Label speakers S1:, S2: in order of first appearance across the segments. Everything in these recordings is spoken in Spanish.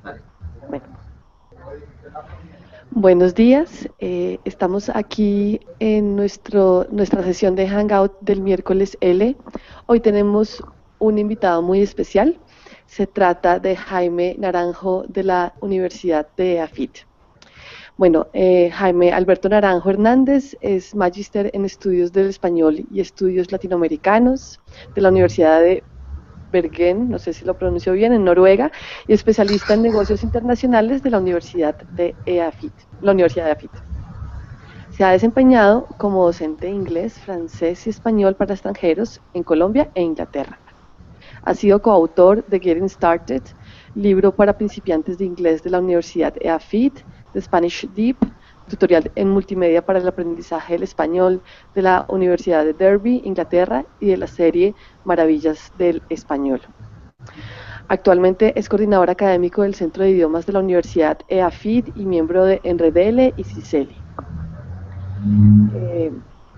S1: Dale.
S2: Bueno, buenos días. Estamos aquí en nuestra sesión de Hangout del miércoles L. Hoy tenemos un invitado muy especial. Se trata de Jaime Naranjo de la Universidad de EAFIT. Bueno, Jaime Alberto Naranjo Hernández es magíster en estudios del español y estudios latinoamericanos de la Universidad de Bergen, no sé si lo pronuncio bien, en Noruega, y especialista en negocios internacionales de la Universidad de EAFIT, la Universidad de EAFIT. Se ha desempeñado como docente de inglés, francés y español para extranjeros en Colombia e Inglaterra. Ha sido coautor de Getting Started, libro para principiantes de inglés de la Universidad EAFIT, de Spanish Deep, tutorial en multimedia para el aprendizaje del español de la Universidad de Derby, Inglaterra, y de la serie Maravillas del Español. Actualmente es coordinador académico del Centro de Idiomas de la Universidad EAFIT y miembro de Enredele y CICELI.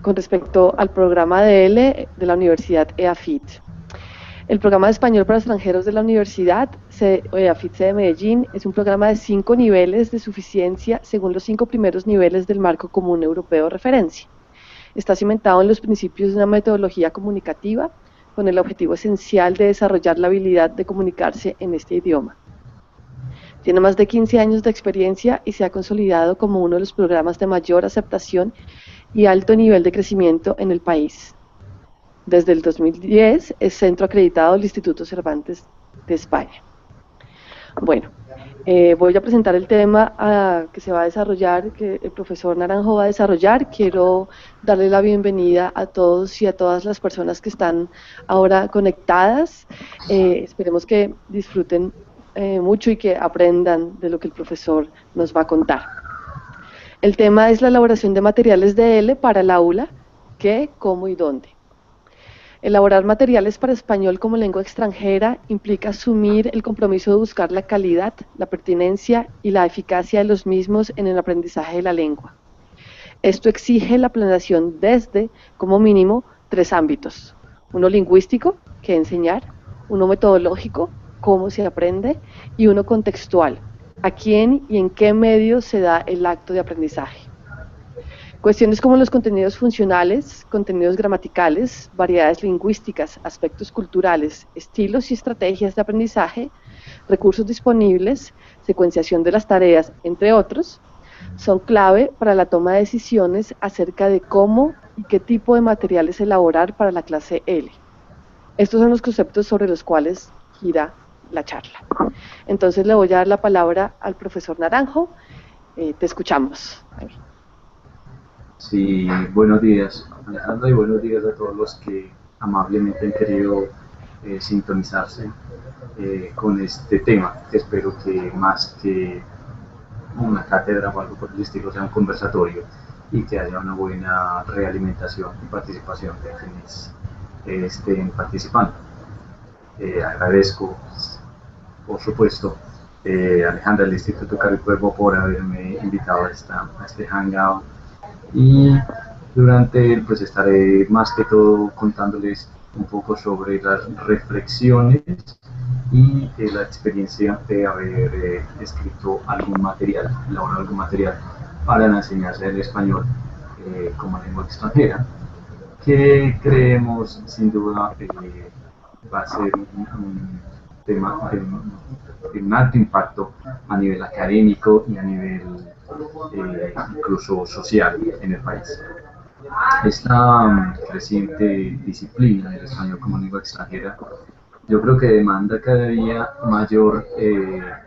S2: Con respecto al programa de L de la Universidad EAFIT. El programa de español para extranjeros de la Universidad EAFIT de Medellín es un programa de 5 niveles de suficiencia según los 5 primeros niveles del marco común europeo de referencia. Está cimentado en los principios de una metodología comunicativa con el objetivo esencial de desarrollar la habilidad de comunicarse en este idioma. Tiene más de 15 años de experiencia y se ha consolidado como uno de los programas de mayor aceptación y alto nivel de crecimiento en el país. Desde el 2010 es centro acreditado del Instituto Cervantes de España. Bueno, voy a presentar el tema que se va a desarrollar, que el profesor Naranjo va a desarrollar. Quiero darle la bienvenida a todos y a todas las personas que están ahora conectadas. Esperemos que disfruten mucho y que aprendan de lo que el profesor nos va a contar. El tema es la elaboración de materiales de L para el aula, qué, cómo y dónde. Elaborar materiales para español como lengua extranjera implica asumir el compromiso de buscar la calidad, la pertinencia y la eficacia de los mismos en el aprendizaje de la lengua. Esto exige la planeación desde, como mínimo, 3 ámbitos. Uno lingüístico, qué enseñar, uno metodológico, cómo se aprende, y uno contextual, a quién y en qué medio se da el acto de aprendizaje. Cuestiones como los contenidos funcionales, contenidos gramaticales, variedades lingüísticas, aspectos culturales, estilos y estrategias de aprendizaje, recursos disponibles, secuenciación de las tareas, entre otros, son clave para la toma de decisiones acerca de cómo y qué tipo de materiales elaborar para la clase L. Estos son los conceptos sobre los cuales gira la charla. Entonces le voy a dar la palabra al profesor Naranjo. Te escuchamos.
S1: Sí, buenos días, Alejandra, y buenos días a todos los que amablemente han querido sintonizarse con este tema, que espero que más que una cátedra o algo por el estilo sea un conversatorio y que haya una buena realimentación y participación de quienes estén participando. Agradezco, por supuesto, Alejandra del Instituto Caricuervo por haberme invitado a este hangout, y durante él pues estaré más que todo contándoles un poco sobre las reflexiones y la experiencia de haber escrito algún material, elaborado algún material para la enseñanza del español como lengua extranjera, que creemos sin duda va a ser un tema de un alto impacto a nivel académico y a nivel incluso social en el país. Esta creciente disciplina del español como lengua extranjera, yo creo que demanda cada día mayor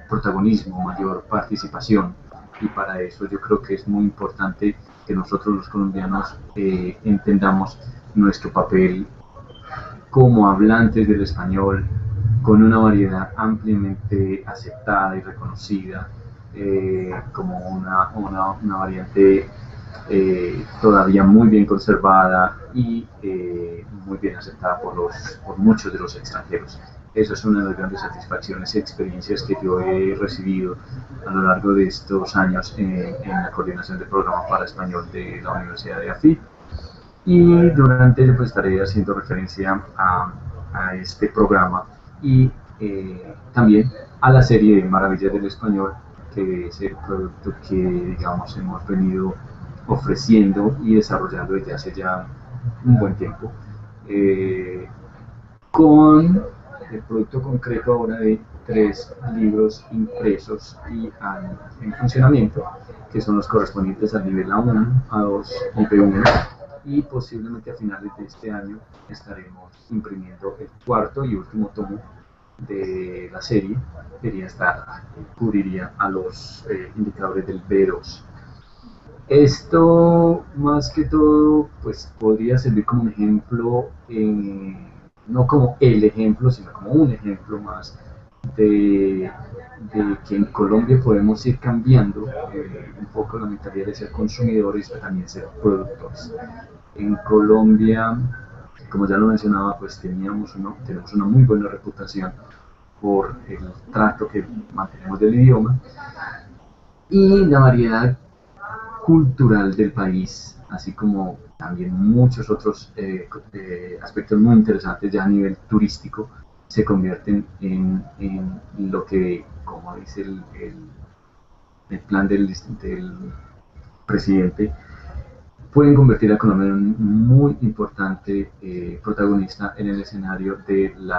S1: protagonismo, mayor participación, y para eso yo creo que es muy importante que nosotros los colombianos entendamos nuestro papel como hablantes del español, con una variedad ampliamente aceptada y reconocida, como una variante todavía muy bien conservada y muy bien aceptada por muchos de los extranjeros. Eso es una de las grandes satisfacciones y experiencias que yo he recibido a lo largo de estos años en la coordinación del programa para español de la Universidad de EAFIT. Y durante ello pues estaré haciendo referencia a este programa y también a la serie de Maravillas del Español, que es el producto que, digamos, hemos venido ofreciendo y desarrollando desde hace ya un buen tiempo, con el producto concreto ahora de 3 libros impresos y en funcionamiento, que son los correspondientes al nivel A1, A2 y B1, y posiblemente a finales de este año estaremos imprimiendo el 4º y último tomo de la serie, que cubriría a los indicadores del B2. Esto, más que todo, pues podría servir como un ejemplo, no como el ejemplo, sino como un ejemplo más de que en Colombia podemos ir cambiando un poco la mentalidad de ser consumidores, pero también ser productores. En Colombia, como ya lo mencionaba, pues tenemos una muy buena reputación por el trato que mantenemos del idioma y la variedad cultural del país, así como también muchos otros aspectos muy interesantes ya a nivel turístico, se convierten en lo que, como dice el plan del presidente, pueden convertir a Colombia en un muy importante protagonista en el escenario del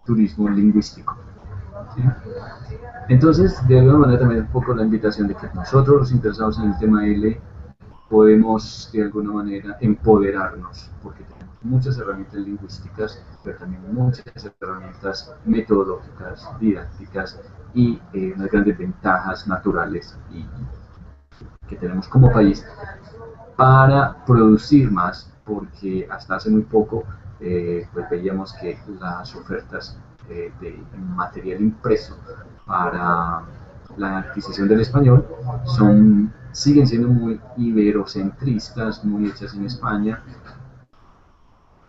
S1: turismo lingüístico. ¿Sí? Entonces, de alguna manera también un poco la invitación de que nosotros los interesados en el tema L podemos de alguna manera empoderarnos, porque tenemos muchas herramientas lingüísticas, pero también muchas herramientas metodológicas, didácticas y unas grandes ventajas naturales que tenemos como país para producir más, porque hasta hace muy poco pues veíamos que las ofertas de material impreso para la adquisición del español siguen siendo muy iberocentristas, muy hechas en España,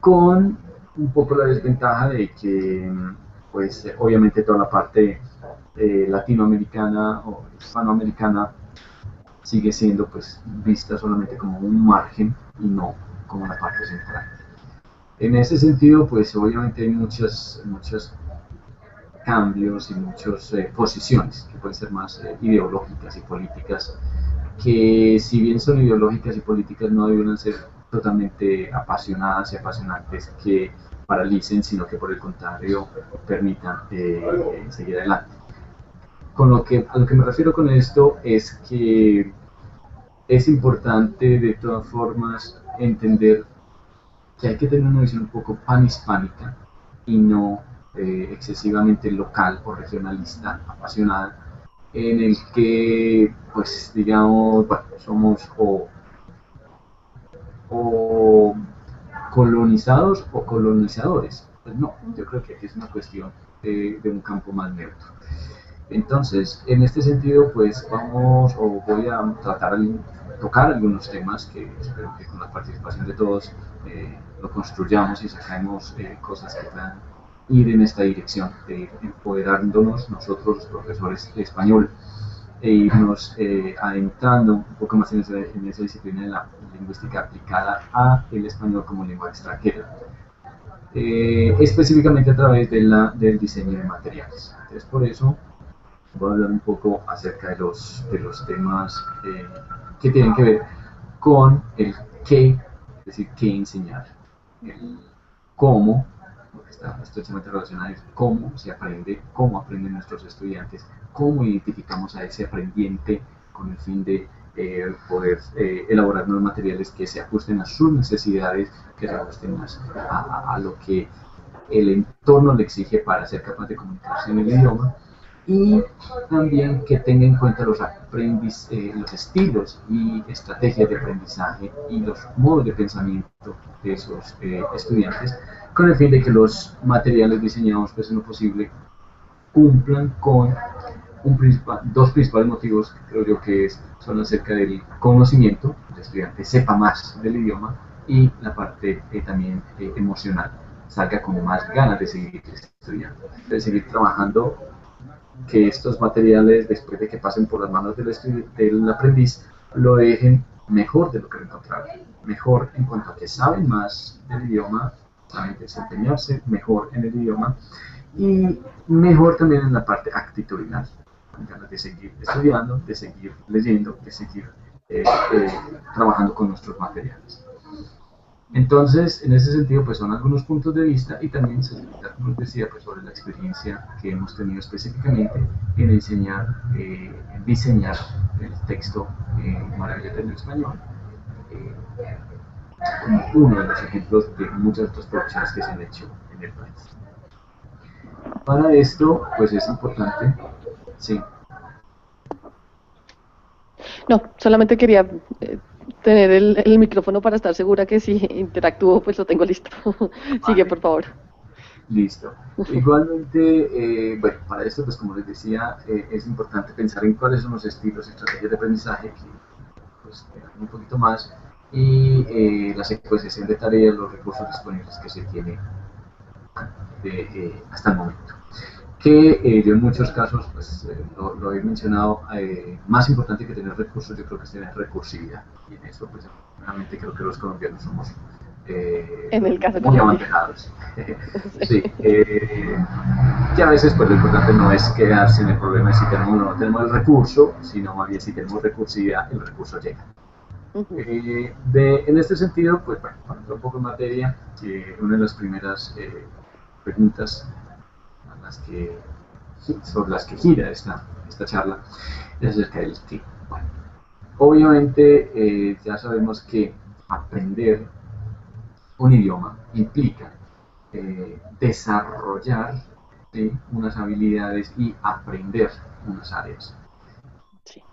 S1: con un poco la desventaja de que pues obviamente toda la parte latinoamericana o hispanoamericana sigue siendo pues vista solamente como un margen y no como la parte central. En ese sentido, pues obviamente hay muchos cambios y muchas posiciones que pueden ser más ideológicas y políticas, que si bien son ideológicas y políticas no deben ser totalmente apasionadas y apasionantes que paralicen, sino que por el contrario permitan seguir adelante. A lo que me refiero con esto es que es importante de todas formas entender que hay que tener una visión un poco panhispánica y no excesivamente local o regionalista, apasionada, en el que, pues, digamos, bueno, somos o colonizados o colonizadores. Pues no, yo creo que aquí es una cuestión de un campo más neutro. Entonces, en este sentido, pues voy a tocar algunos temas que espero que con la participación de todos lo construyamos y saquemos cosas que puedan ir en esta dirección, de ir empoderándonos nosotros, los profesores de español, e irnos adentrando un poco más en esa disciplina de la lingüística aplicada al español como lengua extranjera. Específicamente a través del diseño de materiales. Entonces, por eso voy a hablar un poco acerca de los temas que tienen que ver con el qué, es decir, qué enseñar, el cómo, porque está estrechamente relacionado, es cómo se aprende, cómo aprenden nuestros estudiantes, cómo identificamos a ese aprendiente con el fin de poder elaborar nuevos materiales que se ajusten a sus necesidades, que se ajusten a lo que el entorno le exige para ser capaz de comunicarse en el idioma, y también que tenga en cuenta los estilos y estrategias de aprendizaje y los modos de pensamiento de esos estudiantes, con el fin de que los materiales diseñados, pues en lo posible, cumplan con dos principales motivos que creo yo que son acerca del conocimiento, el estudiante sepa más del idioma, y la parte también emocional, salga con más ganas de seguir estudiando, de seguir trabajando, que estos materiales, después de que pasen por las manos del aprendiz, lo dejen mejor de lo que lo encontraron, mejor en cuanto a que saben más del idioma, saben desempeñarse mejor en el idioma, y mejor también en la parte actitudinal, de seguir estudiando, de seguir leyendo, de seguir trabajando con nuestros materiales. Entonces, en ese sentido, pues son algunos puntos de vista y también se como les decía, pues sobre la experiencia que hemos tenido específicamente en enseñar, en diseñar el texto Maravillas del Español, eh, como uno de los ejemplos de muchas otras producciones que se han hecho en el país. Para esto, pues es importante, sí.
S2: No, solamente quería tener el micrófono para estar segura que si interactúo, pues lo tengo listo. Sigue,
S1: Vale.
S2: por favor.
S1: Listo. Igualmente, bueno, para esto, pues como les decía, es importante pensar en cuáles son los estilos y estrategias de aprendizaje que pues, un poquito más y la secuenciación de tareas, los recursos disponibles que se tiene hasta el momento. Que yo en muchos casos, pues lo he mencionado, más importante que tener recursos, yo creo que es tener recursividad. Y en eso, pues, realmente creo que los colombianos somos
S2: En el caso
S1: muy
S2: Colombia.
S1: avantajados. Sí, que a veces pues lo importante no es quedarse en el problema de si tenemos o no tenemos el recurso, sino más bien si tenemos recursividad, el recurso llega. En este sentido, pues bueno, para entrar un poco en materia, una de las primeras preguntas a las que, sobre las que gira esta charla es acerca del qué. Bueno, obviamente ya sabemos que aprender un idioma implica desarrollar unas habilidades y aprender unas áreas.
S2: Sí.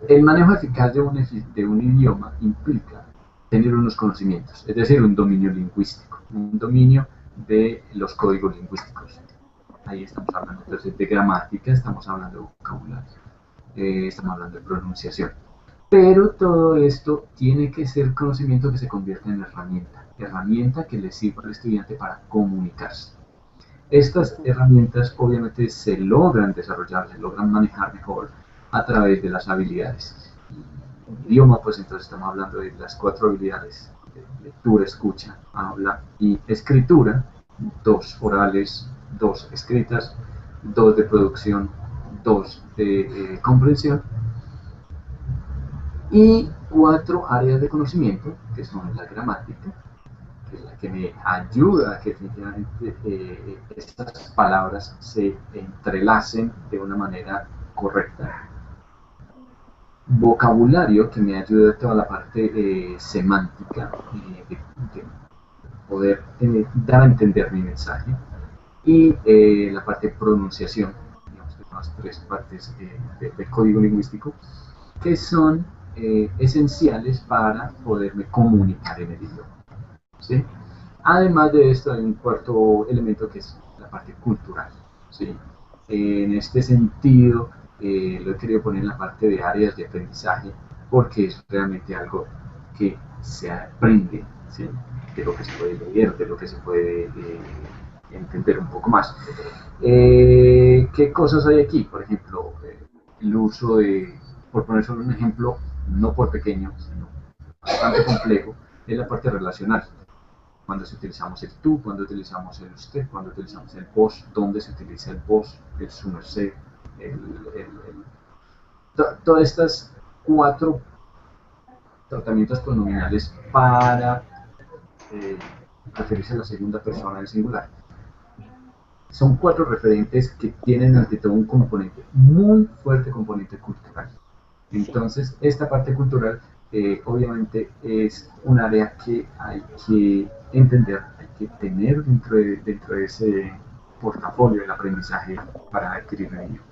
S1: El manejo eficaz de un idioma implica tener unos conocimientos, es decir, un dominio lingüístico, un dominio de los códigos lingüísticos. Ahí estamos hablando entonces de gramática, estamos hablando de vocabulario, estamos hablando de pronunciación. Pero todo esto tiene que ser conocimiento que se convierta en herramienta que le sirva al estudiante para comunicarse. Estas herramientas obviamente se logran desarrollar, se logran manejar mejor a través de las habilidades. Un idioma, pues entonces estamos hablando de las 4 habilidades: lectura, escucha, habla y escritura, 2 orales, 2 escritas, 2 de producción, 2 de comprensión y 4 áreas de conocimiento, que son la gramática, que es la que me ayuda a que definitivamente estas palabras se entrelacen de una manera correcta. Vocabulario, que me ayuda a toda la parte semántica, de poder dar a entender mi mensaje. Y la parte de pronunciación, digamos que son las 3 partes del código lingüístico, que son esenciales para poderme comunicar en el idioma. ¿Sí? Además de esto, hay un cuarto elemento que es la parte cultural. ¿Sí? En este sentido, lo he querido poner en la parte de áreas de aprendizaje porque es realmente algo que se aprende, ¿sí? De lo que se puede leer, de lo que se puede entender un poco más. ¿Qué cosas hay aquí? Por ejemplo, el uso de, por poner solo un ejemplo, no por pequeño, sino bastante complejo, es la parte relacional. Cuando utilizamos el tú, cuando utilizamos el usted, cuando utilizamos el vos, dónde se utiliza el vos, el su merced, todas estas 4 tratamientos pronominales para referirse a la segunda persona del singular. Son 4 referentes que tienen ante todo un componente, muy fuerte componente cultural. Entonces, esta parte cultural obviamente es un área que hay que entender, hay que tener dentro de ese portafolio del aprendizaje para adquirir un idioma.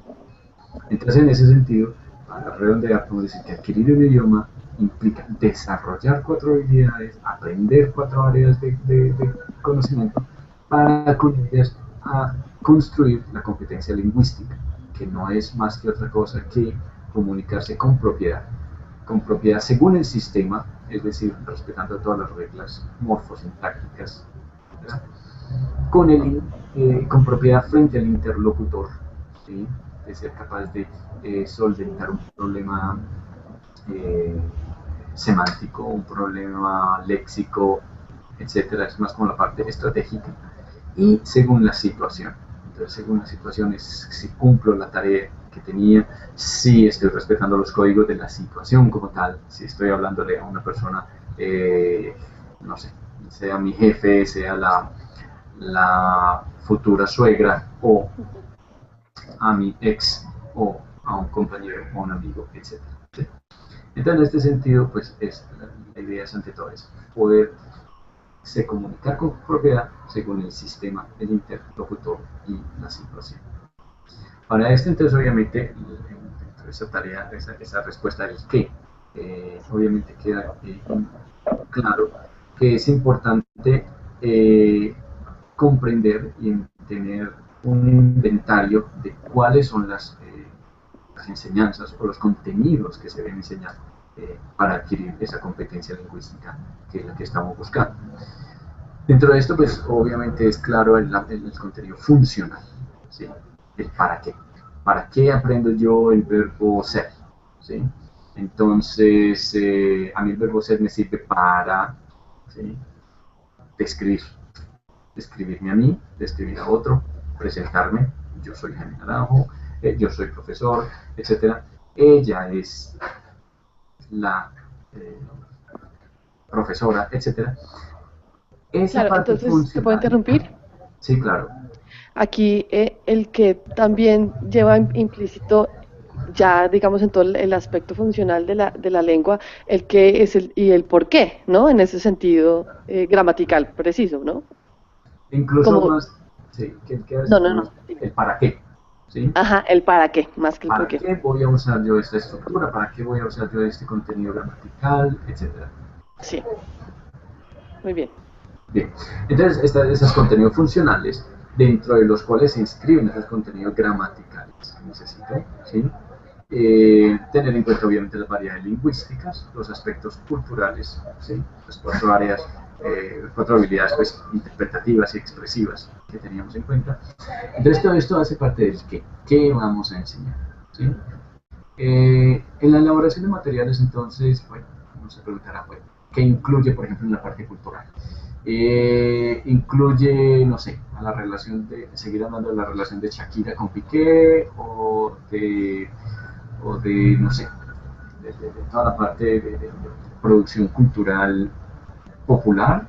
S1: Entonces, en ese sentido, para redondear, podemos decir que adquirir un idioma implica desarrollar 4 habilidades, aprender 4 áreas de conocimiento para con ellas a construir la competencia lingüística, que no es más que otra cosa que comunicarse con propiedad según el sistema, es decir, respetando todas las reglas morfosintácticas, con propiedad frente al interlocutor, ¿sí? De ser capaz de solventar un problema semántico, un problema léxico, etcétera, es más como la parte estratégica, y según la situación. entonces según las situaciones, si cumplo la tarea que tenía, si estoy respetando los códigos de la situación como tal, si estoy hablándole a una persona, no sé, sea mi jefe, sea la futura suegra o a mi ex o a un compañero o un amigo, etc. ¿Sí? Entonces, en este sentido, pues la idea es ante todo eso, poder se comunicar con propiedad según el sistema, el interlocutor y la situación. Para esto, entonces, obviamente, dentro de esa tarea, esa respuesta del qué, obviamente queda claro que es importante comprender y tener un inventario de cuáles son las enseñanzas o los contenidos que se deben enseñar para adquirir esa competencia lingüística que es la que estamos buscando. Dentro de esto, pues obviamente es claro el contenido funcional, ¿sí? El para qué. ¿Para qué aprendo yo el verbo ser? ¿Sí? Entonces, a mí el verbo ser me sirve para, ¿sí?, describir, describirme a mí, describir a otro, presentarme, yo soy Jaime Naranjo, yo soy profesor, etc. Ella es la profesora, etc. Esa
S2: Claro,
S1: parte
S2: entonces, ¿te puedo
S1: funcional,
S2: interrumpir?
S1: sí, claro,
S2: Aquí el que también lleva implícito ya, digamos, en todo el aspecto funcional de la lengua, el qué es y el por qué, ¿no? En ese sentido gramatical preciso, ¿no?
S1: incluso
S2: Como,
S1: más, sí, que a
S2: no,
S1: veces
S2: no,
S1: como
S2: no, dime.
S1: el para qué, ¿sí?
S2: Ajá, el para qué, más que el por
S1: ¿Para
S2: qué.
S1: qué voy a usar yo esta estructura? ¿Para qué voy a usar yo este contenido gramatical, etcétera?
S2: Sí, muy bien.
S1: Bien, entonces esos contenidos funcionales, dentro de los cuales se inscriben esos contenidos gramaticales que necesito, ¿sí? Tener en cuenta obviamente las variedades lingüísticas, los aspectos culturales, ¿sí?, las cuatro áreas, cuatro habilidades pues, interpretativas y expresivas que teníamos en cuenta. Entonces todo esto hace parte del qué vamos a enseñar, ¿sí? En la elaboración de materiales, entonces, bueno, uno se preguntará, bueno, ¿qué incluye, por ejemplo, en la parte cultural? Incluye, no sé, a la relación seguir hablando de la relación de Shakira con Piqué o de no sé, de toda la parte de producción cultural popular,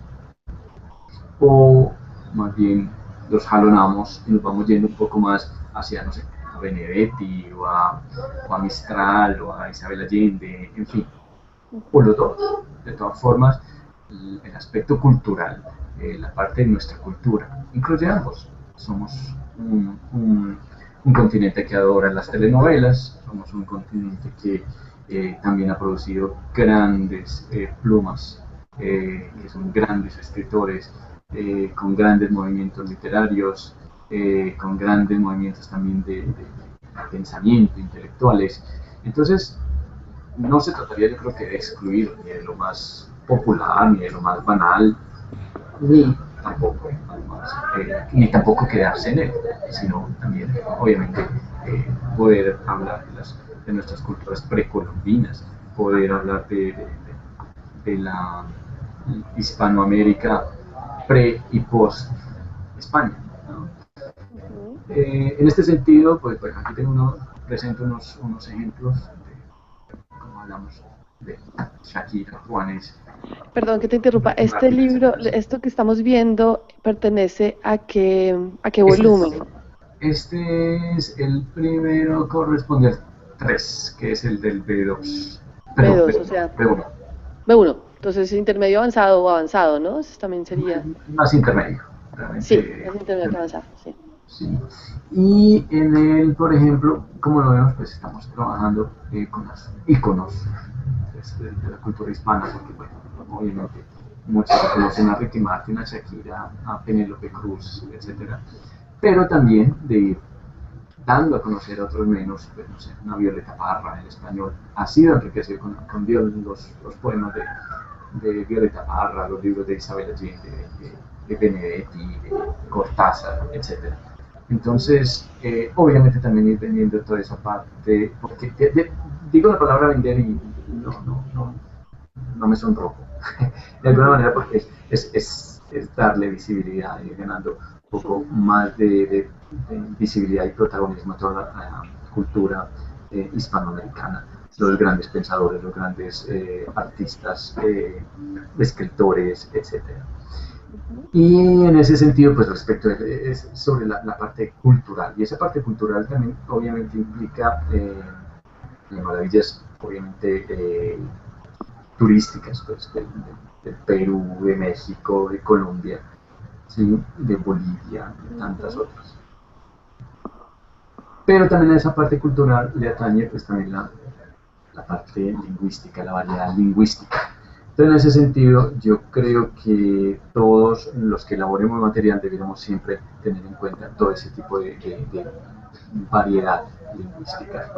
S1: o más bien los jalonamos y nos vamos yendo un poco más hacia, no sé, a Benedetti o a Mistral o a Isabel Allende, en fin, o los dos. De todas formas, el aspecto cultural, la parte de nuestra cultura, incluye ambos. Somos un continente que adora las telenovelas, somos un continente que también ha producido grandes plumas, que son grandes escritores, con grandes movimientos literarios, con grandes movimientos también de pensamiento, intelectuales. Entonces, no se trataría, yo creo, que de excluir ni de lo más popular, ni de lo más banal, ni tampoco, además, ni tampoco quedarse en él, sino también, obviamente, poder hablar de nuestras culturas precolombinas, poder hablar de la Hispanoamérica pre y post España, ¿no?
S2: Ujú.
S1: En este sentido, pues aquí presento unos ejemplos de cómo hablamos de Shakira, Juanes,
S2: Perdón que te interrumpa.
S1: Ricky
S2: Este
S1: Martin,
S2: libro,
S1: etc.
S2: esto que estamos viendo, pertenece a qué
S1: Este
S2: volumen?
S1: es, este es el primero, corresponde al 3, que es el del B2. Perdón,
S2: B2, o
S1: B1.
S2: sea,
S1: B1.
S2: B1. Entonces, intermedio avanzado o avanzado, ¿no? Eso también sería.
S1: Más intermedio,
S2: Sí,
S1: realmente.
S2: es intermedio que avanzado, sí.
S1: Sí. Y en él, por ejemplo, como lo vemos, pues estamos trabajando con los íconos de la cultura hispana, porque, bueno, obviamente muchos conocen a Ricky Martin, a Shakira, a Penélope Cruz, etcétera, pero también de ir dando a conocer a otros menos, pues, no sé, una Violeta Parra, el español ha sido enriquecido con los poemas de Violeta Parra, los libros de Isabel Allende, de Benedetti, de Cortázar, etc. Entonces, obviamente también ir vendiendo toda esa parte, porque digo la palabra vender y no me sonrojo. De alguna
S2: Ujú.
S1: manera, porque es darle visibilidad, ir ganando poco más de visibilidad y protagonismo a toda la cultura hispanoamericana, los grandes pensadores, los grandes artistas, escritores, etcétera. Y en ese sentido, pues respecto es sobre la parte cultural, y esa parte cultural también obviamente implica maravillas, obviamente, turísticas, pues, de Perú, de México, de Colombia, ¿sí? De Bolivia, de tantas otras. Pero también a esa parte cultural le atañe pues también la parte lingüística, la variedad lingüística. Entonces, en ese sentido, yo creo que todos los que elaboremos material deberíamos siempre tener en cuenta todo ese tipo de variedad lingüística.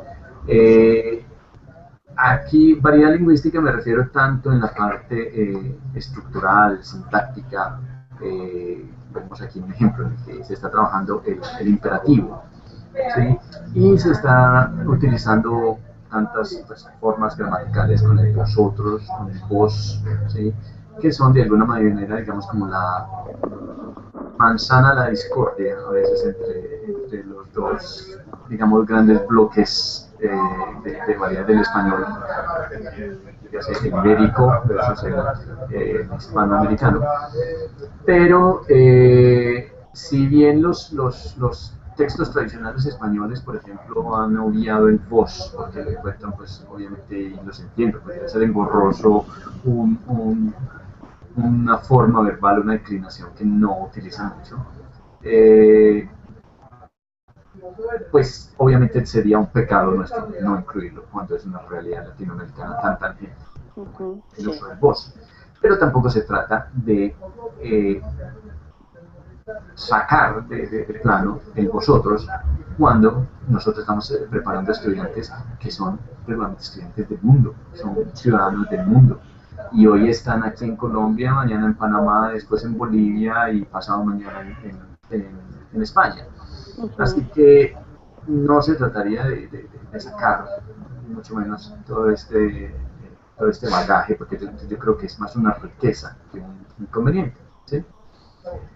S1: Aquí, variedad lingüística me refiero tanto en la parte estructural, sintáctica. Vemos aquí un ejemplo en el que se está trabajando el imperativo, ¿sí? Y se está utilizando tantas pues, formas gramaticales con el vosotros, con el vos, ¿sí? Que son de alguna manera, digamos, como la manzana la discordia a veces entre los dos, digamos, grandes bloques de variedad del español, ya sea el ibérico versus el hispanoamericano. Pero si bien los textos tradicionales españoles, por ejemplo, han obviado el vos, porque le encuentran, pues, obviamente, y los entiendo, podría ser engorroso una forma verbal, una declinación que no utilizan mucho, pues obviamente sería un pecado nuestro no incluirlo cuando es una realidad latinoamericana tan tangente el uso del vos. Pero tampoco se trata de sacar de plano el vosotros cuando nosotros estamos preparando estudiantes que son regularmente estudiantes del mundo, son ciudadanos del mundo. Y hoy están aquí en Colombia, mañana en Panamá, después en Bolivia y pasado mañana en España. Así que no se trataría de sacar, mucho menos todo este bagaje, porque yo creo que es más una riqueza que un inconveniente, ¿sí?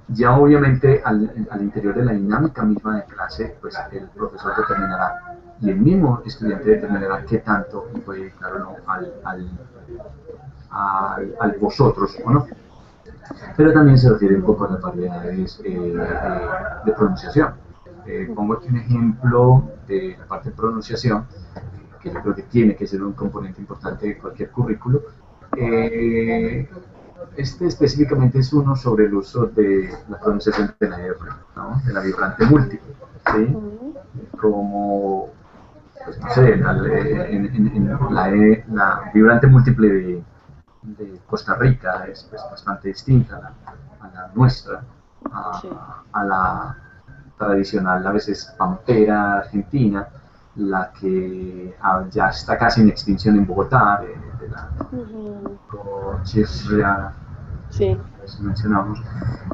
S1: Ya obviamente al interior de la dinámica misma de clase, pues el profesor determinará y el mismo estudiante determinará qué tanto puede dedicar o no al vosotros o no. Pero también se refiere un poco a las variedades de pronunciación. Pongo aquí un ejemplo de la parte de pronunciación, que yo creo que tiene que ser un componente importante de cualquier currículo. Este específicamente es uno sobre el uso de la pronunciación de la R, ¿no? De la vibrante múltiple, ¿sí? Como, pues no sé, la vibrante múltiple de Costa Rica es pues, bastante distinta a la nuestra, a la tradicional, a veces pampera argentina, la que ya está casi en extinción en Bogotá, de la Cochirria,
S2: sí.
S1: mencionamos.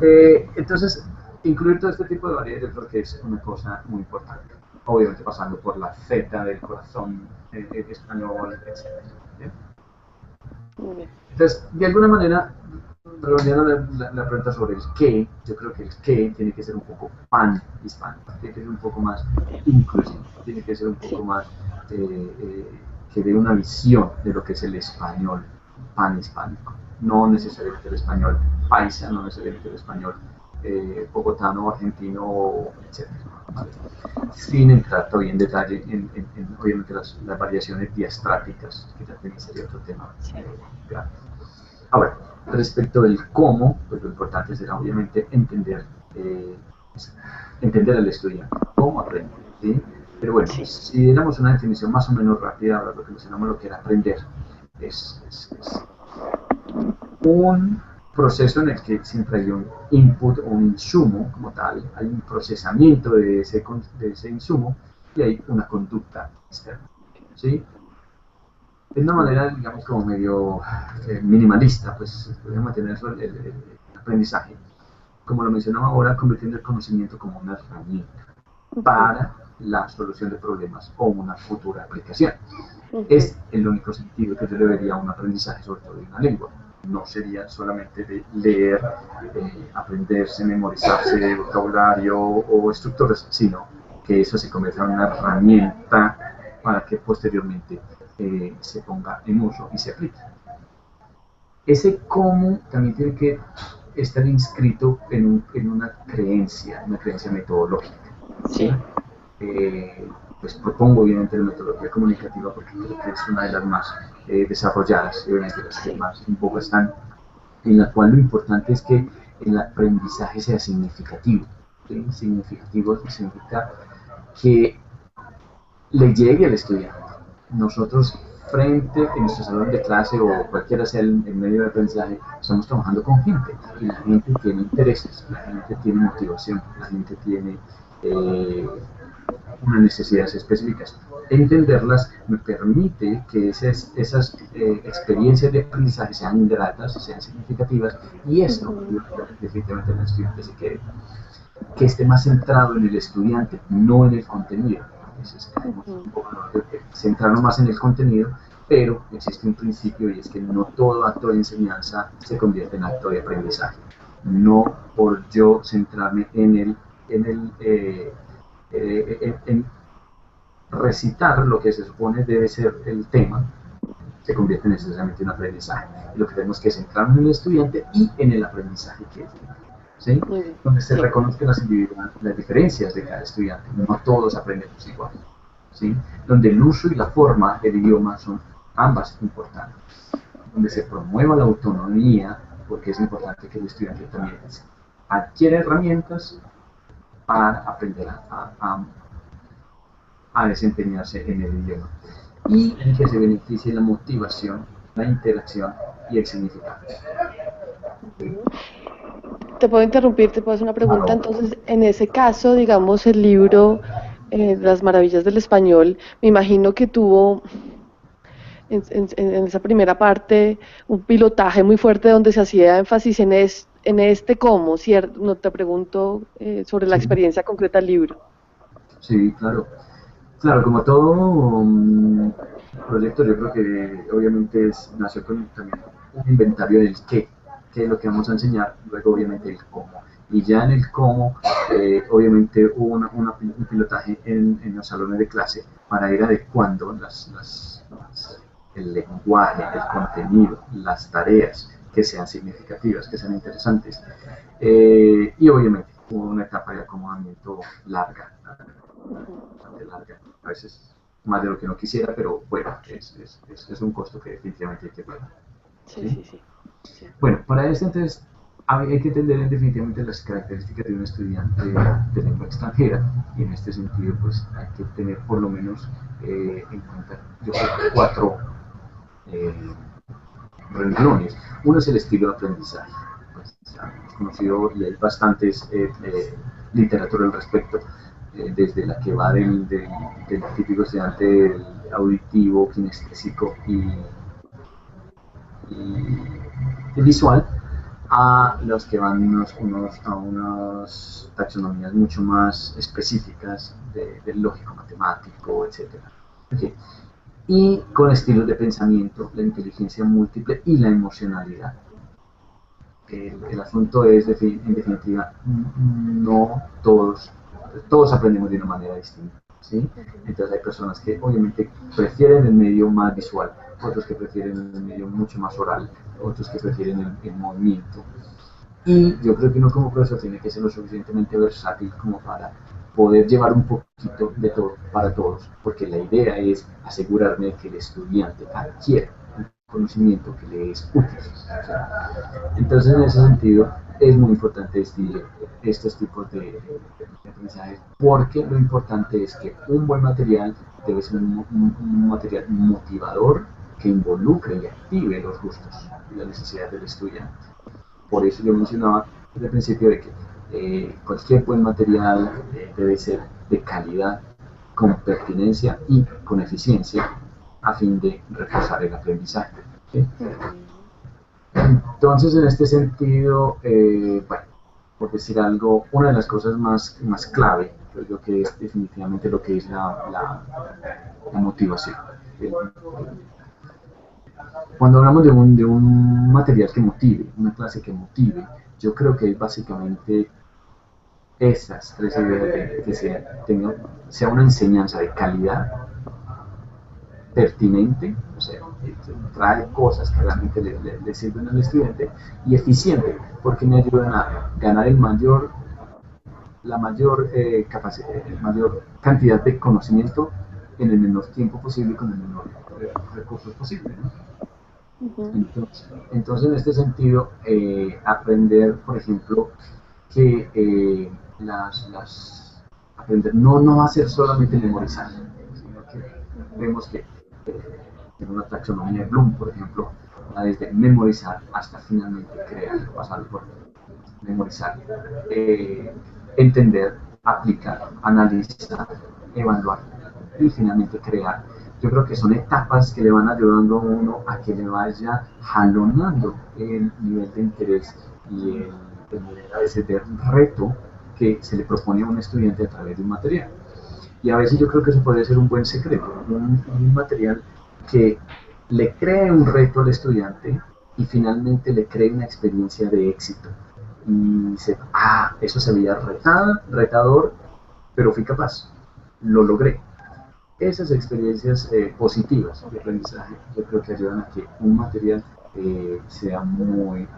S1: Entonces, incluir todo este tipo de variedades yo creo que es una cosa muy importante. Obviamente pasando por la Z del corazón español, etc. Entonces, de alguna manera, redondeando la pregunta sobre el qué, yo creo que el qué tiene que ser un poco pan-hispánico, tiene que ser un poco más inclusivo, tiene que ser un poco más que dé una visión de lo que es el español pan-hispánico, no necesariamente el español paisa, no necesariamente el español bogotano, argentino, etc. ¿Vale? Sin entrar todavía en detalle en obviamente las variaciones diastráficas, que también sería otro tema grande. Ahora, respecto del cómo, pues lo importante será obviamente entender al estudiante, cómo aprende, ¿sí? Pero bueno, si diéramos una definición más o menos rápida, ahora lo que mencionamos lo que era aprender, es un proceso en el que siempre hay un input o un insumo como tal, hay un procesamiento de ese insumo y hay una conducta externa, ¿sí? De una manera, digamos, como medio minimalista, pues podemos mantener eso, el aprendizaje, como lo mencionaba ahora, convirtiendo el conocimiento como una herramienta para la solución de problemas o una futura aplicación. Es el único sentido que yo le vería a un aprendizaje, sobre todo de una lengua. no sería solamente de leer, aprenderse, memorizarse vocabulario o estructuras, sino que eso se convierta en una herramienta para que posteriormente se ponga en uso y se aplique. Ese cómo también tiene que estar inscrito en una creencia metodológica. ¿Sí? Pues propongo obviamente la metodología comunicativa porque creo que es una de las más desarrolladas y obviamente las que más en boga están, en la cual lo importante es que el aprendizaje sea significativo. ¿Sí? Significativo significa que le llegue al estudiante. Nosotros frente en nuestro salón de clase o cualquiera sea el medio de aprendizaje, estamos trabajando con gente y la gente tiene intereses, la gente tiene motivación, la gente tiene unas necesidades específicas. Entenderlas me permite que esas experiencias de aprendizaje sean gratas, sean significativas y esto definitivamente en el estudiante se quede, que esté más centrado en el estudiante, no en el contenido. Entonces, centrarnos más en el contenido, pero existe un principio y es que no todo acto de enseñanza se convierte en acto de aprendizaje. No por yo centrarme en recitar lo que se supone debe ser el tema, se convierte necesariamente en un aprendizaje. Y lo que tenemos que centrarnos en el estudiante y en el aprendizaje que es. ¿Sí? Donde se reconozcan las diferencias de cada estudiante, no todos aprendemos igual, ¿sí? Donde el uso y la forma del idioma son ambas importantes, donde se promueva la autonomía, porque es importante que el estudiante también adquiera herramientas para aprender a desempeñarse en el idioma y que se beneficie la motivación, la interacción y el significado.
S2: Te puedo interrumpir, te puedo hacer una pregunta. Entonces, en ese caso, digamos, el libro Las Maravillas del Español, me imagino que tuvo en esa primera parte un pilotaje muy fuerte donde se hacía énfasis en este cómo, ¿cierto? No te pregunto sobre la experiencia concreta del libro.
S1: Sí, claro. Claro, como todo proyecto, yo creo que obviamente nació con también un inventario del qué es lo que vamos a enseñar, luego obviamente el cómo. Y ya en el cómo, obviamente hubo un pilotaje en los salones de clase para ir adecuando el lenguaje, el contenido, las tareas que sean significativas, que sean interesantes. Y obviamente hubo una etapa de acomodamiento larga, a veces más de lo que no quisiera, pero bueno, es un costo que definitivamente hay que pagar.
S2: Sí, sí, sí. Sí.
S1: Bueno, para esto entonces hay que entender definitivamente las características de un estudiante de lengua extranjera y en este sentido pues hay que tener por lo menos en cuenta, yo creo, 4 renglones. Uno es el estilo de aprendizaje. Pues, hemos conocido, leer bastantes literatura al respecto, desde la que va del típico estudiante del auditivo, kinestésico y visual, a los que van a unas taxonomías mucho más específicas del lógico matemático, etc. Okay. Y con estilos de pensamiento, la inteligencia múltiple y la emocionalidad. El asunto es, en definitiva, no todos aprendemos de una manera distinta. ¿Sí? Entonces hay personas que obviamente prefieren el medio más visual, otros que prefieren el medio mucho más oral, otros que prefieren el movimiento. Y yo creo que uno como profesor tiene que ser lo suficientemente versátil como para poder llevar un poquito de todo para todos, porque la idea es asegurarme de que el estudiante adquiera un conocimiento que le es útil. O sea, entonces, en ese sentido, es muy importante distinguir estos tipos de aprendizaje, porque lo importante es que un buen material debe ser un material motivador que involucre y active los gustos y las necesidades del estudiante. Por eso yo mencionaba desde el principio de que cualquier buen material debe ser de calidad, con pertinencia y con eficiencia a fin de reforzar el aprendizaje. ¿Sí? Entonces, en este sentido, bueno, por decir algo, una de las cosas más clave, creo yo que es definitivamente lo que es la motivación. Cuando hablamos de un material que motive, una clase que motive, yo creo que es básicamente esas tres ideas de que sea una enseñanza de calidad, pertinente, o sea, trae cosas que realmente le sirven al estudiante, y eficiente, porque me ayudan a ganar la mayor cantidad de conocimiento en el menor tiempo posible con el menor recursos posible, ¿no?
S2: Ujú.
S1: Entonces, en este sentido, aprender, por ejemplo, que aprender no va a ser solamente memorizar, sino que
S2: Ujú.
S1: vemos que en una taxonomía de Bloom, por ejemplo, va desde memorizar hasta finalmente crear, pasar por memorizar, entender, aplicar, analizar, evaluar y finalmente crear. Yo creo que son etapas que le van ayudando a uno a que le vaya jalonando el nivel de interés y el nivel a veces de reto que se le propone a un estudiante a través de un material. Y a veces yo creo que eso podría ser un buen secreto, un material que le cree un reto al estudiante y finalmente le cree una experiencia de éxito. Y se, eso se veía retador, pero fui capaz, lo logré. Esas experiencias positivas de aprendizaje yo creo que ayudan a que un material sea muy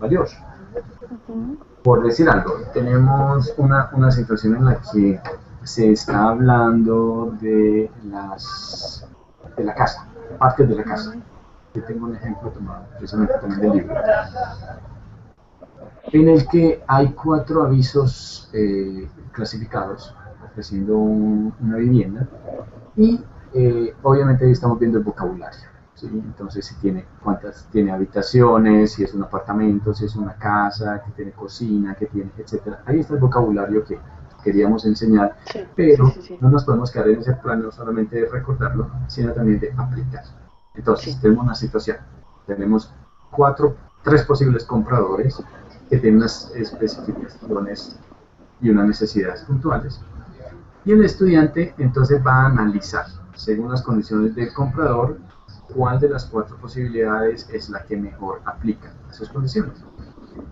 S1: valioso.
S2: Ujú.
S1: Por decir algo, tenemos una situación en la que se está hablando de la casa, partes de la casa.
S2: Ujú.
S1: Yo tengo un ejemplo tomado precisamente también del libro, en el que hay 4 avisos clasificados ofreciendo una vivienda y obviamente ahí estamos viendo el vocabulario. ¿Sí? Entonces, si tiene cuántas tiene habitaciones, si es un apartamento, si es una casa, que tiene cocina, que tiene, etcétera. Ahí está el vocabulario que queríamos enseñar,
S2: Sí, sí,
S1: pero
S2: sí, sí.
S1: no nos podemos quedar en ese plano solamente de recordarlo, sino también de aplicar. Entonces,
S2: Sí.
S1: tenemos una situación. Tenemos tres posibles compradores que tienen unas especificaciones y unas necesidades puntuales. Y el estudiante entonces va a analizar, según las condiciones del comprador, cuál de las 4 posibilidades es la que mejor aplica a sus condiciones.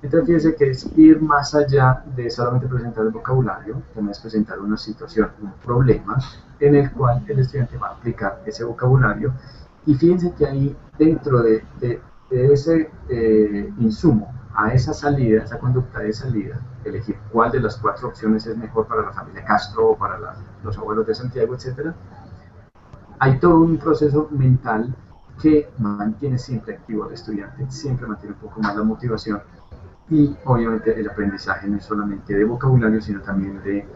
S1: Entonces
S2: Ujú.
S1: fíjense que es ir más allá de solamente presentar el vocabulario, también es presentar una situación, un problema en el cual el estudiante va a aplicar ese vocabulario. Y fíjense que ahí dentro de ese insumo, a esa salida, esa conducta de salida, elegir cuál de las 4 opciones es mejor para la familia Castro, para los abuelos de Santiago, etcétera. Hay todo un proceso mental que mantiene siempre activo al estudiante, siempre mantiene un poco más la motivación y obviamente el aprendizaje no es solamente de vocabulario, sino también de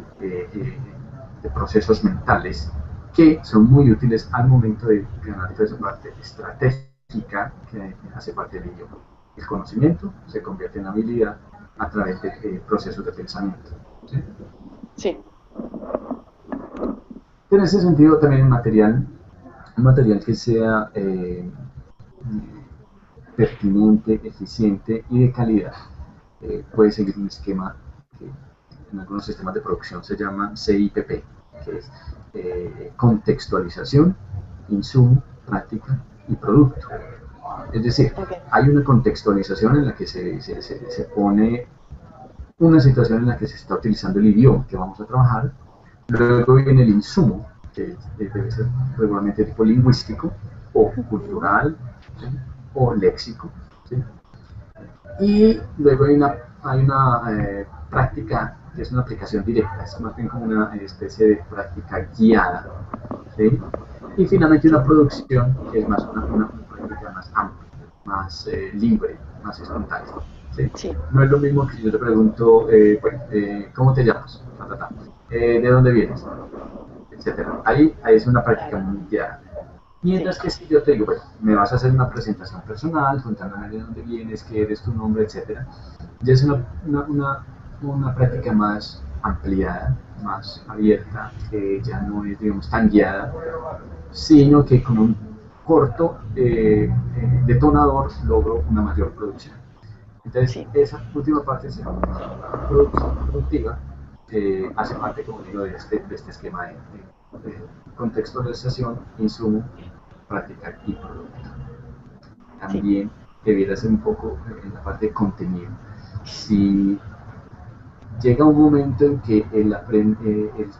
S1: procesos mentales que son muy útiles al momento de ganar toda esa parte estratégica que hace parte del idioma. El conocimiento se convierte en habilidad a través de procesos de pensamiento. ¿Sí?
S2: Sí.
S1: En ese sentido, también un material que sea pertinente, eficiente y de calidad. Puede seguir un esquema que en algunos sistemas de producción se llama CIPP, que es contextualización, insumo, práctica y producto. Es decir,
S2: Ok.
S1: hay una contextualización en la que se pone una situación en la que se está utilizando el idioma que vamos a trabajar. Luego viene el insumo, que debe ser regularmente tipo lingüístico o
S2: Ujú.
S1: cultural, ¿sí? O léxico. ¿Sí? Y luego hay una práctica que es una aplicación directa, es más bien como una especie de práctica guiada. ¿Sí? Y finalmente una
S2: Sí.
S1: producción que es más una práctica más amplia, más libre, más espontánea. ¿Sí?
S2: Sí.
S1: No es lo mismo que yo te pregunto, bueno, ¿cómo te llamas? ¿De dónde vienes? Etcétera. Ahí es una práctica
S2: Claro.
S1: muy guiada. Mientras
S2: Sí.
S1: que si yo te digo, bueno, me vas a hacer una presentación personal, contándome de dónde vienes, qué eres, tu nombre, etcétera, ya es una práctica más ampliada, más abierta, que ya no es, digamos, tan guiada, sino que con un corto detonador logro una mayor producción. Entonces,
S2: Sí.
S1: esa última parte es la producción productiva, hace parte, como digo, de este esquema de contextualización, insumo, práctica y producto.
S2: Sí.
S1: también debiera ser un poco en la parte de contenido. Si llega un momento en que el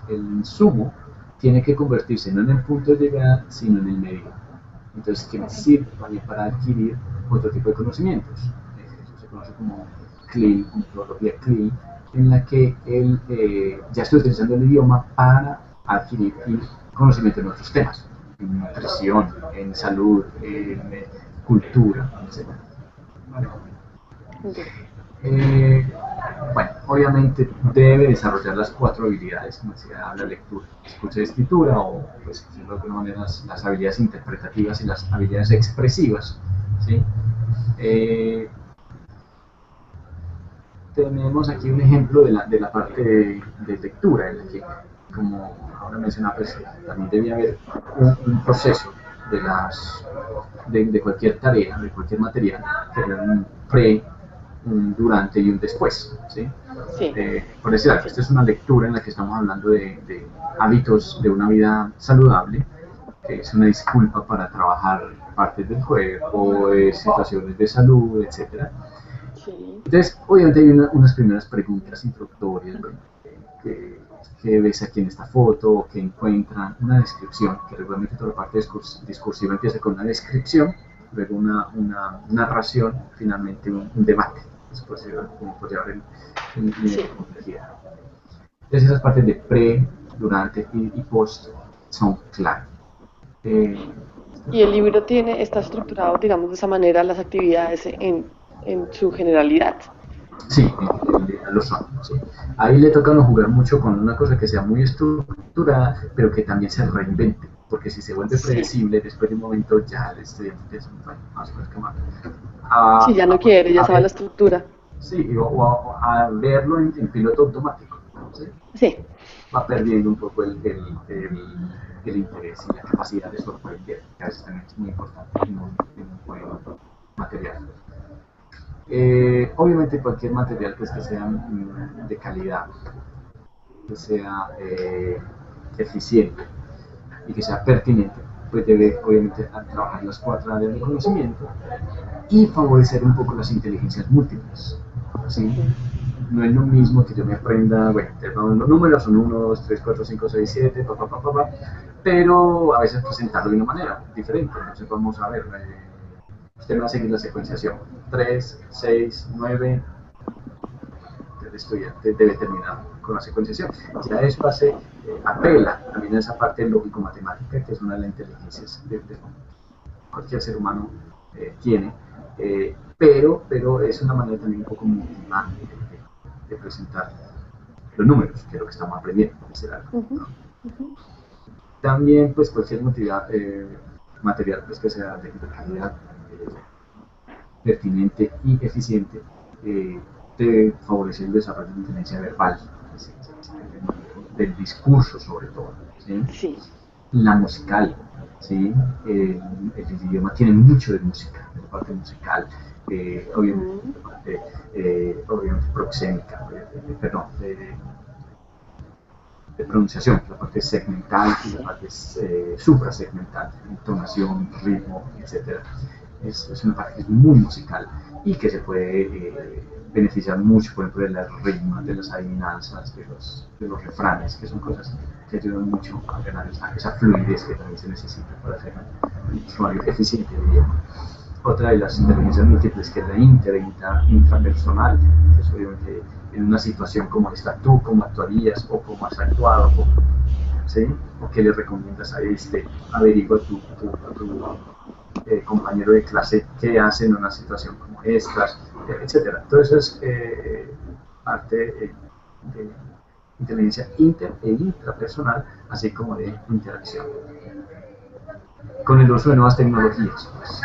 S1: insumo tiene que convertirse no en el punto de llegada, sino en el medio. Entonces, que me sirve también para adquirir otro tipo de conocimientos. Eso se conoce como CLI, metodología CLI, en la que ya estoy utilizando el idioma para adquirir conocimiento en otros temas, en nutrición, en salud, en cultura, etc. Vale.
S2: Okay.
S1: Bueno, obviamente debe desarrollar las 4 habilidades, como decía, habla, lectura, escucha y escritura, o pues de alguna manera las habilidades interpretativas y las habilidades expresivas, ¿sí? Tenemos aquí un ejemplo de la parte de lectura, en la que, como ahora mencionaba, pues, también debía haber un proceso de cualquier tarea, de cualquier material, que era un pre, un durante y un después. ¿Sí?
S2: Sí.
S1: Por decir algo,
S2: Sí.
S1: esta es una lectura en la que estamos hablando de hábitos de una vida saludable, que es una disculpa para trabajar partes del cuerpo, situaciones de salud, etcétera.
S2: Sí.
S1: Entonces, obviamente hay unas primeras preguntas introductorias, bueno, ¿qué ves aquí en esta foto? ¿Qué encuentran? Una descripción, que regularmente toda la parte discursiva empieza con una descripción, luego una narración, finalmente un debate. Después podemos llevar en
S2: Sí.
S1: complejidad. Entonces, esas partes de pre, durante y post son clave.
S2: Y el libro está estructurado, digamos, de esa manera las actividades en su generalidad.
S1: Sí, lo son. Sí. Ahí le toca a uno jugar mucho con una cosa que sea muy estructurada, pero que también se reinvente. Porque si se vuelve
S2: Sí.
S1: predecible, después de un momento ya el estudiante es bueno, vamos a ver qué más.
S2: Sí, ya no quiere, ya
S1: A
S2: sabe la
S1: ver,
S2: estructura.
S1: sí, o a verlo en piloto automático. ¿Sí?
S2: Sí.
S1: Va perdiendo un poco el interés y la capacidad de sorprender, que a veces también es muy importante en un buen material. Obviamente cualquier material pues, que sea de calidad, que sea eficiente y que sea pertinente, pues debe obviamente trabajar las 4 áreas de conocimiento y favorecer un poco las inteligencias múltiples. ¿Sí? No es lo mismo que yo me aprenda, bueno, los números son 1, 2, 3, 4, 5, 6, 7, pero a veces presentarlo de una manera diferente. Entonces vamos a ver, usted me va a seguir la secuenciación. 3, 6, 9, el estudiante debe terminar con la secuenciación. Ya eso apela también a esa parte lógico-matemática, que es una de las inteligencias de cualquier ser humano tiene, pero es una manera también un poco motivante de presentar los números, que es lo que estamos aprendiendo, hacer algo. ¿No? También, pues, cualquier material pues, que sea de calidad, pertinente y eficiente, debe favorecer el desarrollo de inteligencia verbal, del discurso sobre todo. ¿Sí?
S2: Sí.
S1: La musical, ¿sí? El idioma tiene mucho de música, de la parte musical, obviamente, obviamente proxémica, perdón, de pronunciación, la parte segmental y la
S2: Sí.
S1: parte suprasegmental, entonación, ritmo, etc. Es una parte que es muy musical y que se puede beneficiar mucho, por ejemplo, de las rimas, de las adivinanzas, de los refranes, que son cosas que ayudan mucho a ganar esa fluidez que también se necesita para ser un usuario eficiente del idioma. Otra de las inteligencias múltiples, que es la intrapersonal, que es obviamente en una situación como esta, tú cómo actuarías o cómo has actuado, ¿sí? O qué le recomiendas a averigua a tu compañero de clase qué hace en una situación como esta, etcétera. Todo eso es parte de inteligencia e intrapersonal, así como de interacción. Con el uso de nuevas tecnologías. Pues,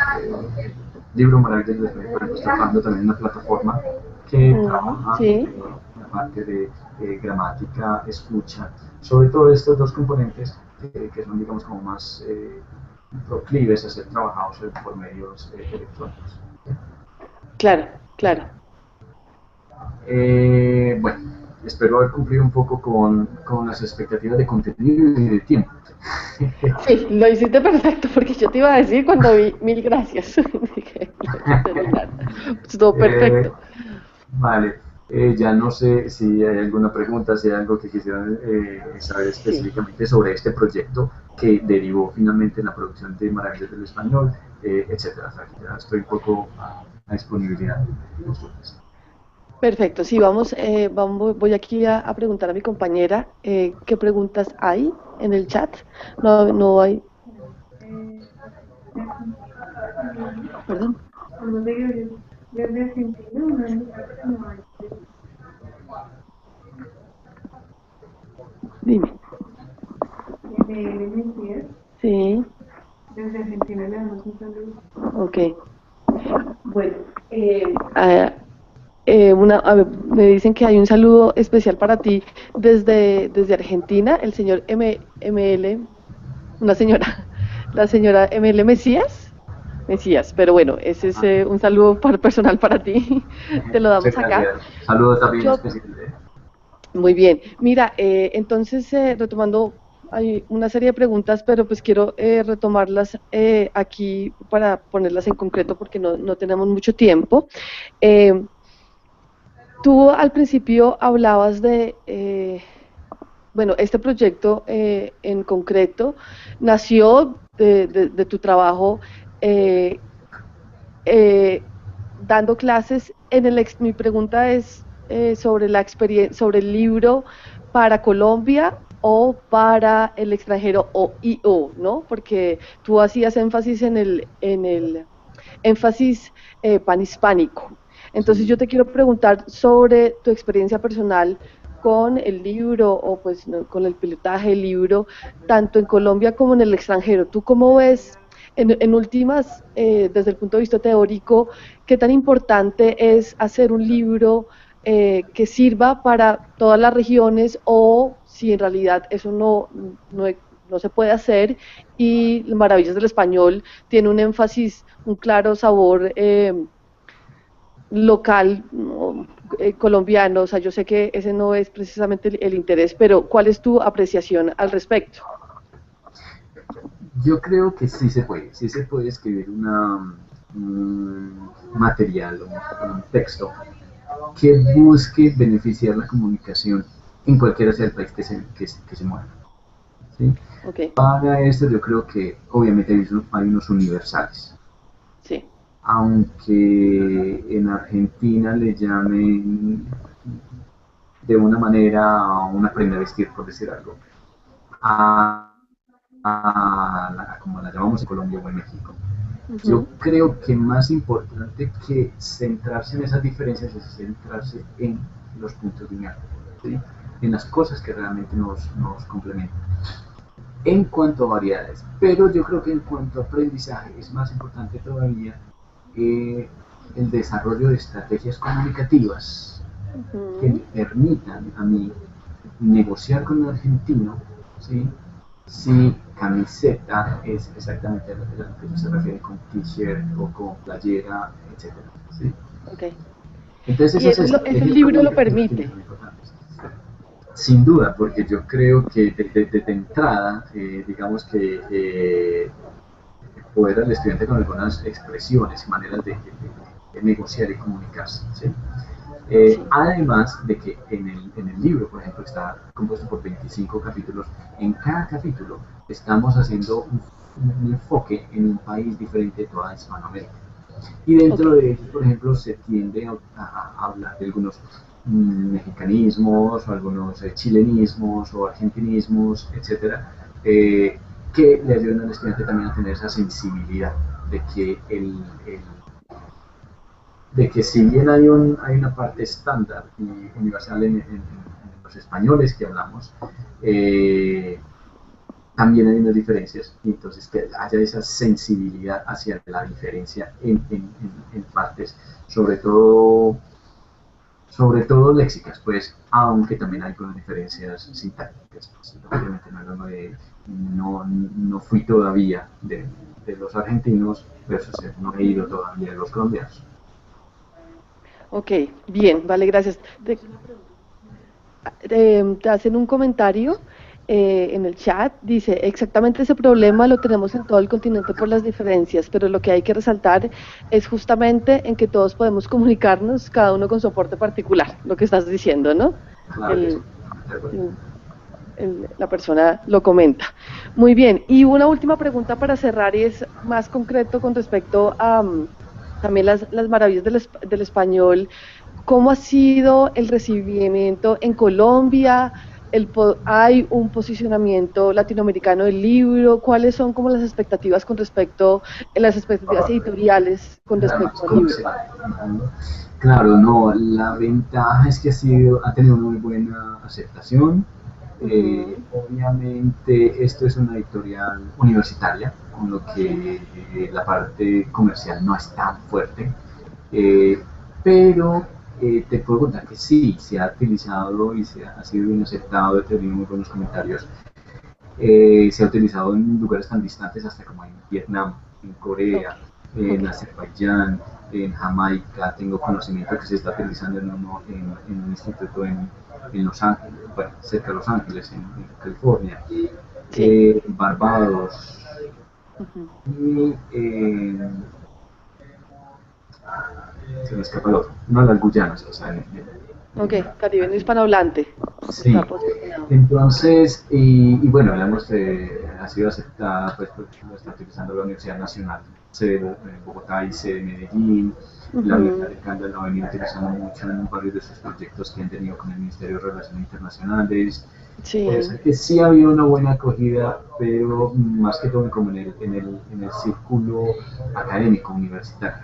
S1: Libro Maravillas, por ejemplo, está trabajando también en una plataforma que trabaja
S2: Sí.
S1: la parte de gramática, escucha, sobre todo estos dos componentes que son, digamos, como más proclives a ser trabajados por medios electrónicos.
S2: Claro, claro.
S1: Bueno. espero haber cumplido un poco con las expectativas de contenido y de tiempo.
S2: Sí, lo hiciste perfecto, porque yo te iba a decir cuando vi, mil gracias. Dije, lo hiciste lograr. Estuvo
S1: Eh,
S2: perfecto.
S1: vale, ya no sé si hay alguna pregunta, si hay algo que quisieran saber
S2: Sí.
S1: específicamente sobre este proyecto que derivó finalmente en la producción de Maravillas del Español, etcétera. O sea, que ya estoy un poco a disponibilidad de ustedes.
S2: Perfecto, sí, voy aquí a preguntar a mi compañera qué preguntas hay en el chat. No, no hay, perdón,
S3: Desde Argentina, una amiga, pero no hay.
S2: dime.
S3: De Mesías,
S2: Sí,
S3: desde Argentina le damos un saludo.
S2: ok. Bueno, a ver, me dicen que hay un saludo especial para ti desde Argentina, el señor ML, una señora, la señora ML Mesías, pero bueno, ese es
S1: Ah,
S2: un saludo personal para ti, te lo
S1: muchas
S2: damos acá.
S1: gracias. Saludos también
S2: Yo,
S1: especiales.
S2: muy bien, mira, entonces retomando, hay una serie de preguntas, pero pues quiero retomarlas aquí para ponerlas en concreto porque no tenemos mucho tiempo. Eh, Tú al principio hablabas bueno, este proyecto en concreto nació de tu trabajo eh, eh, dando clases mi pregunta es sobre la experiencia, sobre el libro para Colombia o para el extranjero o, ¿no? Porque tú hacías énfasis en el énfasis panhispánico. Entonces
S1: Sí.
S2: yo te quiero preguntar sobre tu experiencia personal con el libro o pues no, con el pilotaje del libro, tanto en Colombia como en el extranjero. ¿Tú cómo ves en últimas, desde el punto de vista teórico, qué tan importante es hacer un libro que sirva para todas las regiones o si en realidad eso no se puede hacer y Maravillas del Español tiene un énfasis, un claro sabor local, ¿no? Colombiano? O sea, yo sé que ese no es precisamente el interés, pero ¿cuál es tu apreciación al respecto?
S1: Yo creo que sí se puede escribir un material, un texto que busque beneficiar la comunicación en cualquiera sea el país que se mueva. ¿Sí?
S2: Ok,
S1: Para esto yo creo que obviamente hay unos universales,
S2: sí,
S1: aunque en Argentina le llamen de una manera a una prenda de vestir, por decir algo, a, como la llamamos en Colombia o en México. Yo
S2: ujú,
S1: creo que más importante que centrarse en esas diferencias es centrarse en los puntos de unión, ¿sí? En las cosas que realmente nos complementan. En cuanto a variedades, pero yo creo que en cuanto a aprendizaje es más importante todavía eh, el desarrollo de estrategias comunicativas que me
S2: ujú,
S1: permitan a mí negociar con el argentino, ¿sí? Si camiseta es exactamente a lo que se refiere con t-shirt o con playera, etcétera, ¿sí?
S2: ok.
S1: Entonces
S2: Y
S1: esas
S2: ese
S1: estrategias
S2: libro lo
S1: comunicativas sí
S2: permite.
S1: son importantes. Sin duda, porque yo creo que de entrada, digamos que poder al estudiante con algunas expresiones y maneras de negociar y comunicarse. ¿Sí?
S2: Sí,
S1: Además de que en el libro, por ejemplo, está compuesto por 25 capítulos. En cada capítulo estamos haciendo un enfoque en un país diferente de toda Hispanoamérica. Y
S2: ok,
S1: dentro de ellos, por ejemplo, se tiende a hablar de algunos mexicanismos o algunos chilenismos o argentinismos, etcétera, que le ayudan al estudiante también a tener esa sensibilidad de que de que si bien hay una parte estándar y universal en los españoles que hablamos, eh, también hay unas diferencias y entonces que haya esa sensibilidad hacia la diferencia en partes, sobre todo, sobre todo léxicas, pues, aunque también hay algunas diferencias sintácticas. Pues, obviamente no fui todavía de los argentinos versus no he ido todavía de los colombianos.
S2: ok, bien, vale, gracias. te hacen un comentario en el chat, dice, exactamente ese problema lo tenemos en todo el continente por las diferencias, pero lo que hay que resaltar es justamente en que todos podemos comunicarnos, cada uno con su aporte particular, lo que estás diciendo, ¿no?
S1: Claro que sí,
S2: El,
S1: de acuerdo.
S2: la persona lo comenta. Muy bien, y una última pregunta para cerrar y es más concreto con respecto a también las maravillas del español. ¿Cómo ha sido el recibimiento en Colombia? ¿Hay un posicionamiento latinoamericano del libro? ¿Cuáles son como las expectativas con respecto, las expectativas editoriales con respecto al libro?
S1: Claro, no, la ventaja es que ha tenido muy buena aceptación. Obviamente esto es una editorial universitaria, con lo que la parte comercial no es tan fuerte, pero te puedo contar que sí, se ha utilizado y ha sido bien aceptado, he tenido muy buenos comentarios. Se ha utilizado en lugares tan distantes hasta como en Vietnam, en Corea, en Azerbaiyán, en Jamaica. Tengo conocimiento que se está utilizando en un instituto en Los Ángeles, bueno, cerca de Los Ángeles, en California, Barbados, y se me escapa el otro, una de las Guyanas, o sea,
S2: Ok, Caribe hispanohablante.
S1: Sí, entonces, y bueno, ha sido aceptada, pues, porque lo está utilizando la Universidad Nacional, sede de Bogotá y sede de Medellín. La Universidad de Caldas lo ha venido utilizando mucho en varios de sus proyectos que han tenido con el Ministerio de Relaciones Internacionales.
S2: Sí.
S1: O sea, que sí ha habido una buena acogida, pero más que todo como en el círculo académico universitario.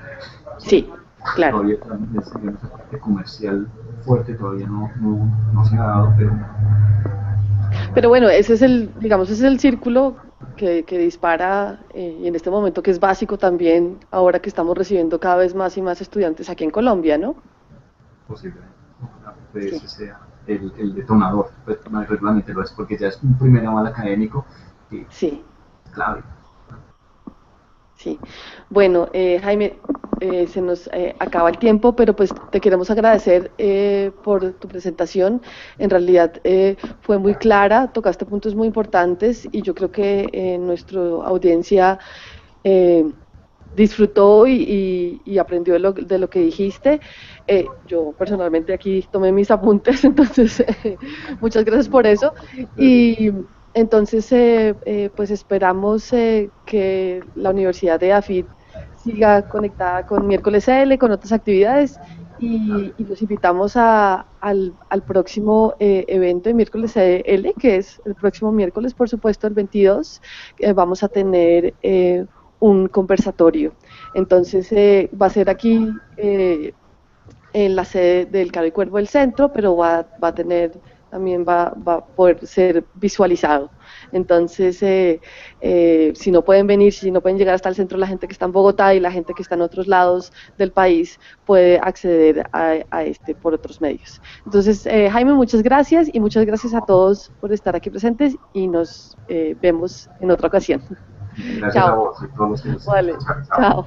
S2: Sí, claro.
S1: Todavía esa parte comercial fuerte todavía no se ha dado,
S2: pero bueno, ese es digamos, ese es el círculo que dispara y en este momento que es básico también, ahora que estamos recibiendo cada vez más y más estudiantes aquí en Colombia, ¿no?
S1: Posiblemente. Pues ese sea el detonador, pues realmente lo es, porque ya es un primer aval académico y
S2: sí.
S1: Clave.
S2: Sí, bueno, Jaime, se nos acaba el tiempo, pero pues te queremos agradecer por tu presentación. En realidad fue muy clara, tocaste puntos muy importantes y yo creo que nuestra audiencia disfrutó y aprendió de lo que dijiste. Yo personalmente aquí tomé mis apuntes, entonces muchas gracias por eso. Y entonces, pues esperamos que la Universidad de AFIT siga conectada con Miércoles L, con otras actividades y los invitamos al próximo evento de Miércoles L, que es el próximo miércoles, por supuesto, el 22. Vamos a tener un conversatorio. Entonces, va a ser aquí en la sede del Caro y Cuervo del centro, pero también va a poder ser visualizado. Entonces, si no pueden venir, si no pueden llegar hasta el centro, la gente que está en Bogotá y la gente que está en otros lados del país puede acceder a este por otros medios. Entonces, Jaime, muchas gracias y muchas gracias a todos por estar aquí presentes y nos vemos en otra ocasión.
S1: Gracias
S2: Chao.
S1: a vos y todos los que nos
S2: Vale, chao.